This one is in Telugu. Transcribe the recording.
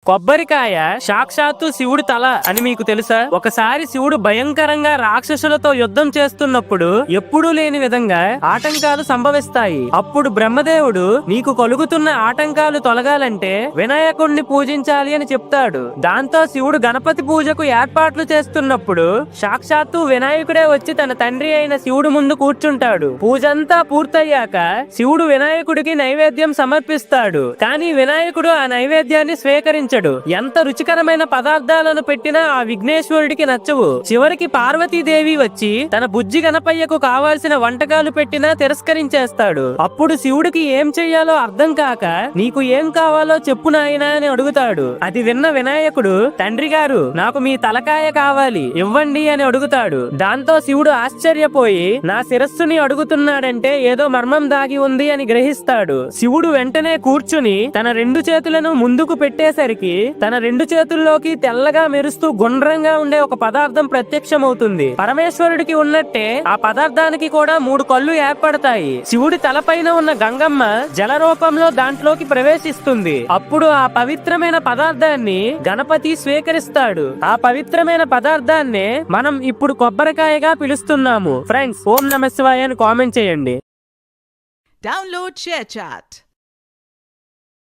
కొబ్బరికాయ సాక్షాత్తు శివుడి తల అని మీకు తెలుసా? ఒకసారి శివుడు భయంకరంగా రాక్షసులతో యుద్ధం చేస్తున్నప్పుడు ఎప్పుడూ లేని విధంగా ఆటంకాలు సంభవిస్తాయి. అప్పుడు బ్రహ్మదేవుడు నీకు కలుగుతున్న ఆటంకాలు తొలగాలంటే వినాయకుడిని పూజించాలి అని చెప్తాడు. దాంతో శివుడు గణపతి పూజకు ఏర్పాట్లు చేస్తున్నప్పుడు సాక్షాత్తు వినాయకుడే వచ్చి తన తండ్రి అయిన శివుడు ముందు కూర్చుంటాడు. పూజంతా పూర్తయ్యాక శివుడు వినాయకుడికి నైవేద్యం సమర్పిస్తాడు. కానీ వినాయకుడు ఆ నైవేద్యాన్ని స్వీకరించడు. ఎంత రుచికరమైన పదార్థాలను పెట్టినా ఆ విఘ్నేశ్వరుడికి నచ్చవు. చివరికి పార్వతీదేవి వచ్చి తన బుజ్జి గణపయ్యకు కావాల్సిన వంటకాలు పెట్టినా తిరస్కరించేస్తాడు. అప్పుడు శివుడికి ఏం చెయ్యాలో అర్థం కాక నీకు ఏం కావాలో చెప్పు నాయనా అని అడుగుతాడు. అది విన్న వినాయకుడు తండ్రి గారు నాకు మీ తలకాయ కావాలి ఇవ్వండి అని అడుగుతాడు. దాంతో శివుడు ఆశ్చర్యపోయి నా శిరస్సుని అడుగుతున్నాడంటే ఏదో మర్మం దాగి ఉంది అని గ్రహిస్తాడు. శివుడు వెంటనే కూర్చుని తన రెండు చేతులను ముందుకు పెట్టేసరికి తన రెండు చేతుల్లోకి తెల్లగా మెరుస్తూ గుండ్రంగా ఉండే ఒక పదార్థం ప్రత్యక్షమవుతుంది. పరమేశ్వరుడికి ఉన్నట్టే ఆ పదార్థానికి కూడా 3 కళ్ళు ఏర్పడతాయి. శివుడి తలపైన ఉన్న గంగమ్మ జల రూపంలో దాంట్లోకి ప్రవేశిస్తుంది. అప్పుడు ఆ పవిత్రమైన పదార్థాన్ని గణపతి స్వీకరిస్తాడు. ఆ పవిత్రమైన పదార్థాన్ని మనం ఇప్పుడు కొబ్బరికాయగా పిలుస్తున్నాము. ఫ్రెండ్స్, ఓం నమః శివాయ అని కామెంట్ చేయండి. Download ShareChat.